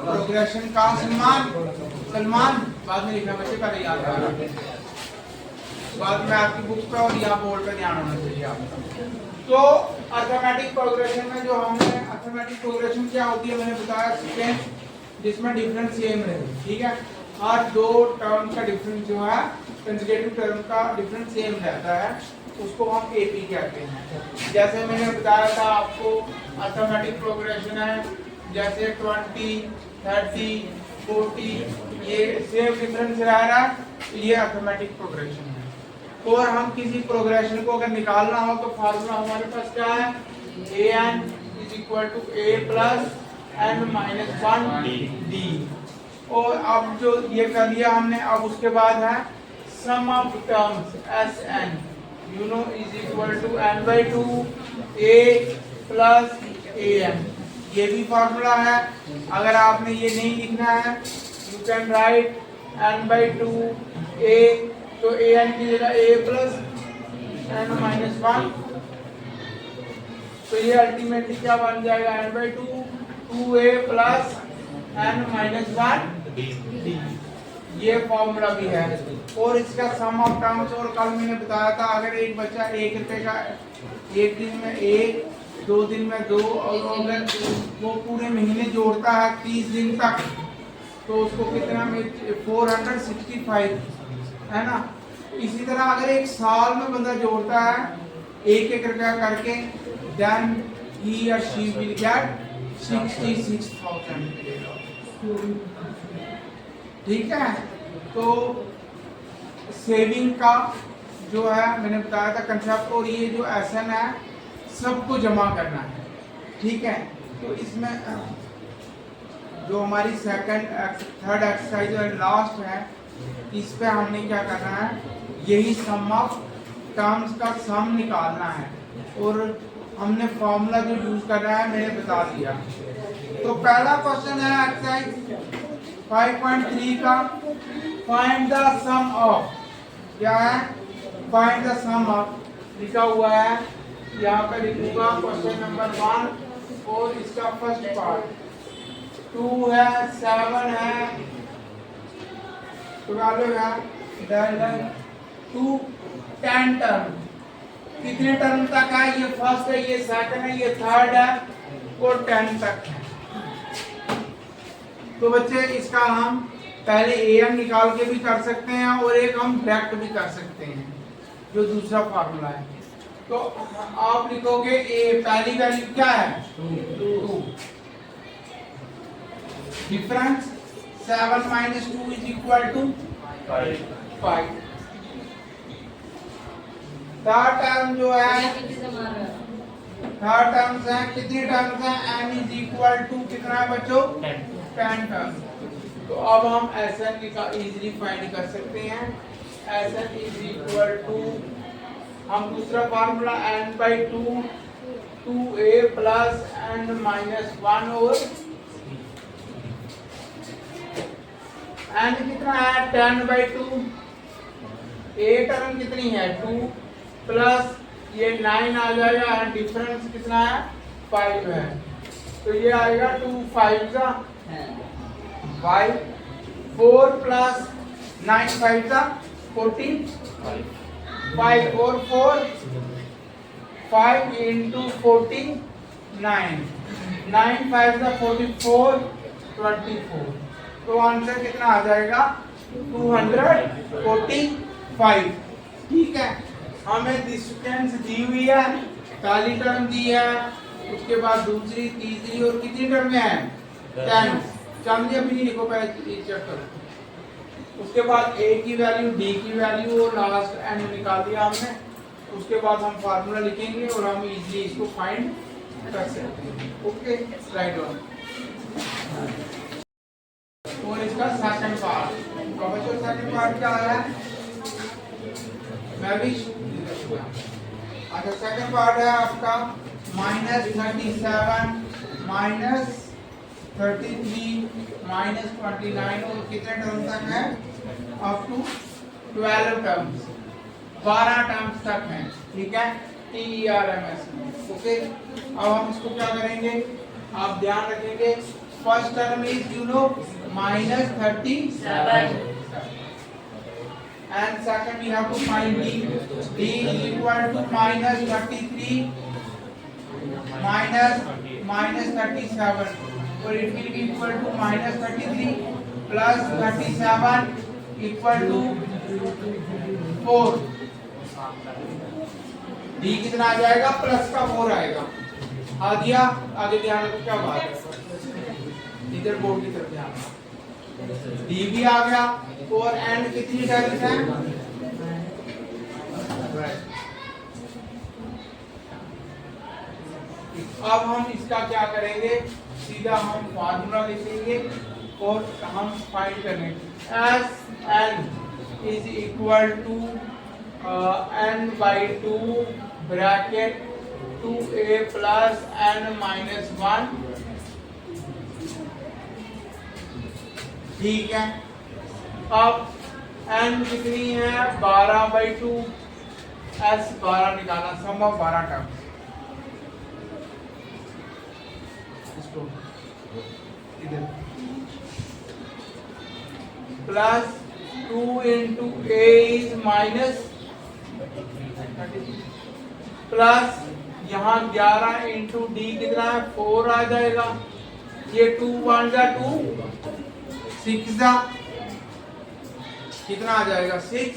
Progression का सलमान बाद में लिखना बच्चे, पहले याद रखना, बाद में आपकी बुक पे और यहाँ बोर्ड पे ध्यान होना चाहिए आपका। तो अर्थमेटिक प्रोग्रेशन में जो हमने अर्थमेटिक प्रोग्रेशन क्या होती है मैंने बताया, सीक्वेंस जिसमें डिफरेंस सेम रहे, ठीक है, और दो टर्म का डिफरेंस जो है कंसेक्यूटिव टर्म का डिफरेंस सेम रहता है, उसको हम एपी कहते हैं। जैसे मैंने बताया था आपको अर्थमेटिक प्रोग्रेशन है, जैसे 20, 30, 40 ये सेम डिफरेंस रह रहा है, ये अर्थमेटिक प्रोग्रेशन है। और हम किसी प्रोग्रेशन को अगर निकालना हो तो फार्मूला हमारे पास क्या है, an is equal to a plus n minus 1 d। और अब जो ये कर लिया हमने, अब उसके बाद है sum of terms sn you know is equal to n by 2 a plus an। ये भी फार्मूला है। अगर आपने ये नहीं लिखना है you can write n by 2 a, तो an की जगह a plus n minus 1, तो ये अल्टीमेटली क्या बन जाएगा, n by 2 2a plus n minus 1 d। ये फॉर्मूला भी है। और इसका सम ऑफ टर्म्स, और कल मैंने बताया था अगर एक बच्चा 1 रुपए का एक दिन में 1, 2 दिन में 2, और अगर वो पूरे महीने जोड़ता है 30 दिन तक, तो उसको कितना में 465 है ना। इसी तरह अगर एक साल में बंदा जोड़ता है 1-1 रुपया करके, देन ही और शी विल गेट 66,000 मिलेगा, ठीक है। तो सेविंग का जो है मैंने बताया था कंसेप्ट, और ये जो एसएन है सबको जमा करना है, ठीक है। तो इसमें जो हमारी थर्ड एक्सरसाइज और लास्ट है, इस पे हमने क्या करना है, यही सम ऑफ टर्म्स का सम निकालना है, और हमने फॉर्मूला जो यूज करना है मैंने बता दिया। तो पहला क्वेश्चन है एक्सरसाइज 5.3 का, फाइंड द सम ऑफ, क्या है, फाइंड द सम ऑफ लिखा हुआ है, यहाँ पे लिखूंगा क्वेश्चन नंबर 1, और इसका फर्स्ट पार्ट 2 है, 7 है, 12 है, देन 2 10 टर्म, कितने टर्म तक है, ये फर्स्ट है, ये सेकंड है, ये थर्ड है, और 10 तक है। तो बच्चे इसका हम पहले an निकाल के भी कर सकते हैं, और एक हम डायरेक्ट भी कर सकते हैं, जो दूसरा फार्मूला है। तो आप लिखोगे a, पहली वैल्यू क्या है 2, difference 7 minus 2 is equal to 5। Third term जो है, थर्ड टर्म्स है, कितनी टर्म्स है, n is equal to कितना है बच्चों 10 टर्म। तो अब हम Sn का इजीली फाइंड कर सकते हैं, Sn is equal to, हम दूसरा formula n by 2 2a plus n minus 1 और n कितना है 10 by 2, a टर्म कितनी है 2, प्लस ये 9 आ जाएगा, एंड डिफरेंस कितना है 5 है, तो ये आएगा 2 5 का 5, 4 प्लस 9 5 का 14, 5 और 4 5 into 14 9, 9 5 का 44 24, तो आंसर कितना आ जाएगा 245, ठीक है। हमें डिस्टेंस दी हुई है, पहली टर्म दी है, उसके बाद दूसरी, तीसरी, और कितनी टर्म में है 10, समझे भी नहीं, लिखो पहले चेक करो। उसके बाद a की वैल्यू, d की वैल्यू, और लास्ट n निकाल दिया हमने। उसके बाद हम फार्मूला लिखेंगे और हम इजीली इसको फाइंड कर सकते हैं। Okay, right on. और इसका सेकंड पार्ट, तो बच्चों सेकंड पार्ट क्या है, मैं भी अच्छा सेकंड पार्ट है आपका -37 -33 -29, और कितने टर्म तक है, अप टू 12 टर्म्स, 12 टर्म्स तक है, ठीक है, TERMS में। ओके, अब हम इसको क्या करेंगे, आप ध्यान रखेंगे first term is minus 37, and second we have to find d. D is equal to minus 33 minus 37, or it will be equal to minus 33 plus 37 equal to 4. d कितना आ जाएगा? प्लस का 4 आएगा। आ दिया? आगे ध्यान रखो क्या बात है, इधर बोर्ड की तरफ ध्यान। d भी आ गया, और n कितनी टर्म्स हैं? अब हम इसका क्या करेंगे, सीधा हम फार्मूला लिखेंगे और हम फाइंड करेंगे। S N is equal to n by 2 bracket 2a plus n minus 1, ठीक है। अब n कितनी है? 12 by 2, s 12 निकालना, सम ऑफ 12 टर्म, इधर plus 2 into a is minus, plus यहाँ 11 into d कितना है? 4 आ जाएगा। ये 2 1 जा 2, 6 जा कितना आ जाएगा? 6।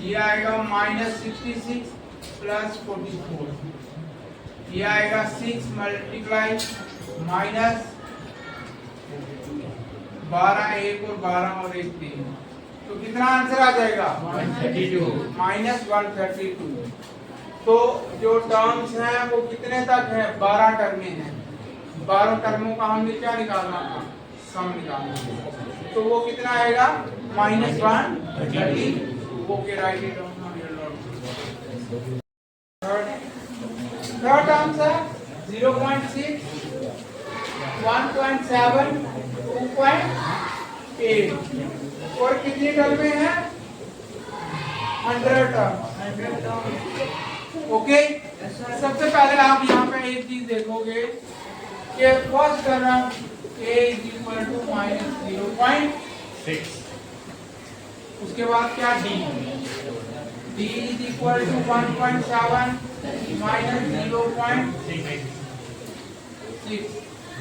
ये आएगा माइनस 66 प्लस 44, ये आएगा 6 मल्टीप्लाई माइनस 12, 1 और 12 और 1 3, तो कितना आंसर आ जाएगा? 132 माइनस 132। तो जो टर्म्स हैं वो कितने तक है? 12 टर्में हैं। 12 टर्मों का हमने क्या निकालना था? सम निकालना। तो वो कितना आएगा? Minus 132। Okay, right it down. Third terms है 0.6, 1.7, 2.8, और कितनी टर्में हैं? 100 टर्म। ओके, सबसे पहले आप यहाँ पे एक चीज देखोगे कि first term a is equal to minus 0.6, उसके बाद क्या? d is equal to 1.7 minus 0.6,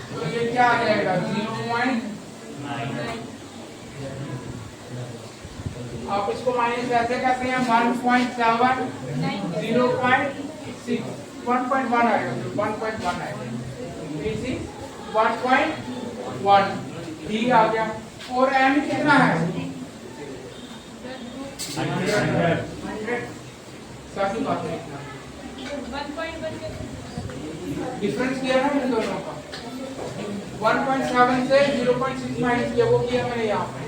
तो ये क्या आ जाएगा? 0.9। आप इसको माइनस कैसे करते हैं? 1.7 0.6 1.1 आएगा, 1.1 आएगा, 1.1 ठीक आ गया। और m कितना है? 100। सारी बातें इतना डिफरेंस किया ना इन दोनों का, 1.7 से 0.6 माइनस किया, वो किया मैंने यहाँ पे।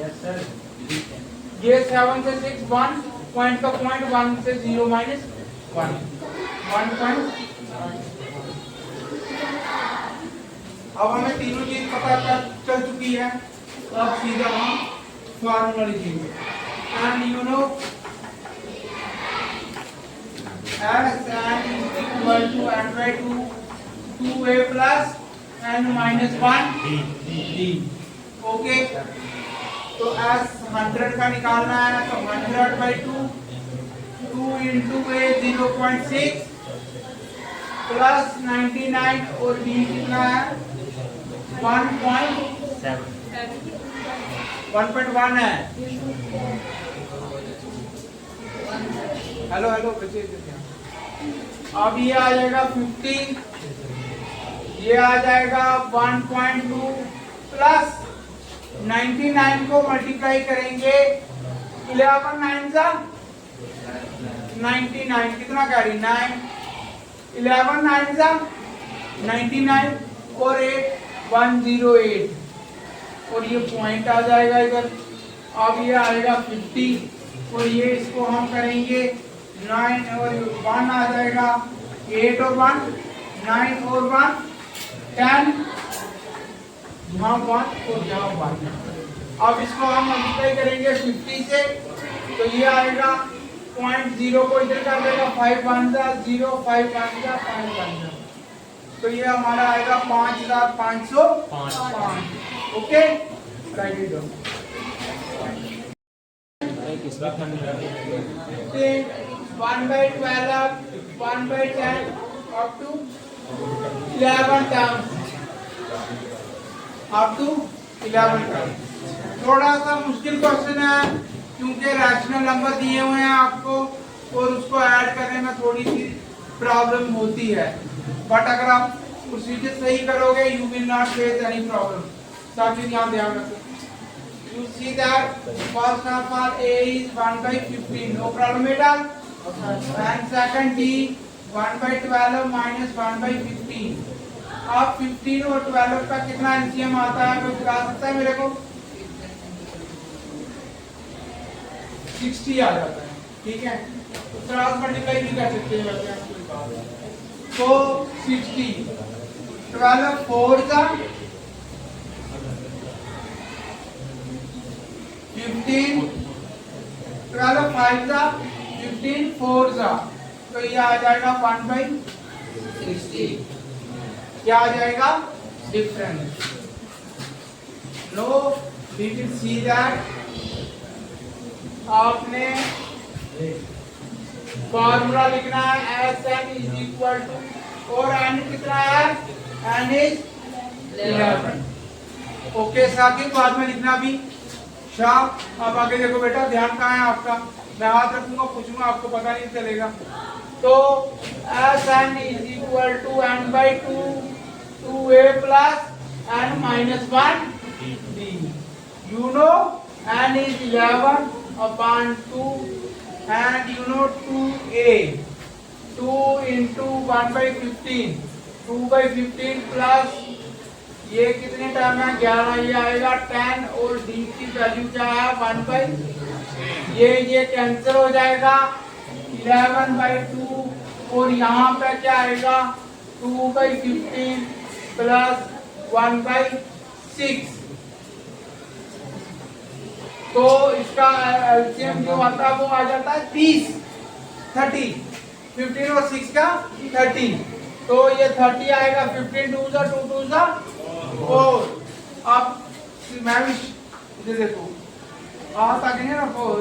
ये 7 से 6 1 पॉइंट का पॉइंट, 1 से 0 माइनस 1 1. अब हमें तीनों चीज पता चल चुकी है, अब सीधा हम फॉर्मूला लिखेंगे। And you know s n is equal to n by 2 2a plus n minus 1 d। Okay, तो s 100 का निकालना है, तो 100 by 2 into a 0.6 प्लस 99, और d कितना है? 1.1 है। हेलो हेलो बच्चे, अब ये आ जाएगा 50, ये आ जाएगा 1.2 प्लस 99 को मल्टीप्लाई करेंगे 11 9 जा 99, कितना कह रही? 9, 11 9 जा 99 और 8 108, और ये पॉइंट आ जाएगा इधर। अब ये आएगा 50, और ये इसको हम करेंगे 9 और 1 आ जाएगा, 8 और 1 9 और 1 10, यहाँ 1 और यहाँ 1। अब इसको हम मल्टीप्लाई करेंगे 50 से, तो ये आएगा 0.0 को इधर कर देगा, 5 1 जा 0, 5 1 जा 5 1 जा, तो ये हमारा आएगा 5505। Okay, right it down. 1/12, 1/10 up to 11 terms, up to 11 terms। थोड़ा सा मुश्किल क्वेश्चन है क्योंकि रैशनल नंबर दिए हुए हैं आपको और उसको ऐड करने में थोड़ी सी प्रॉब्लम होती है, बट अगर आप प्रोसीजर सही करोगे you will not face any problem. साथ ही ध्यान रखो, you see that first of all a is 1/15, no problem at all, and second d 1/12 minus 1/15। अब 15 और 12 का कितना एलसीएम आता है कोई बता सकता है मेरे को? 60 आ जाता है, ठीक है। तो क्रॉस मल्टीप्लाई भी कर सकते हैं वैसे आप कोई बात। तो 60 12 4 का 15, 12 5 का 15 4 का, तो ये आ जाएगा 1/60। क्या आ जाएगा? Difference. No we will see that आपने फॉर्मूला लिखना है Sn इज इक्वल टू, और n कितना है? n is 11। ओके, साथ ही बाद में लिखना भी शार्प। अब आगे देखो बेटा, ध्यान कहाँ है आपका? मैं हाथ रखूंगा, पूछूंगा, आपको पता नहीं चलेगा। तो Sn is equal to n/2 2a plus n minus 1 d। You know n is 11/2 and you know 2a, 2 into 1/15, 2/15 plus ये कितने टाइम है? 11, ये आएगा 10, और d की वैल्यू क्या है? 1/, ये कैंसिल हो जाएगा 11/2, और यहाँ पे क्या आएगा? 2/15 प्लस 1/6। तो इसका एलसीएम जो आता है वो आ जाता है 30। 15 और 6 का 30, तो ये 30 आएगा। 15 2 जा 2 2 जा 4। अब मैं भी इधर देखो, आगे नहीं ना 4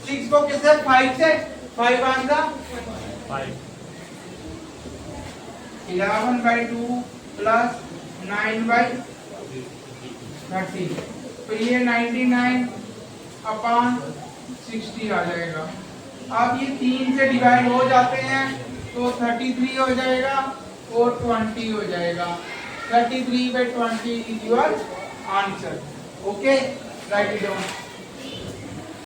6 को किससे? 5 से। 5 आएगा 11/2 प्लस 9/30, तो ये 99/60 आ जाएगा। अब ये 3 से डिवाइड हो जाते हैं तो 33 हो जाएगा और 20 हो जाएगा। 33/20 is your answer. Okay, right it down.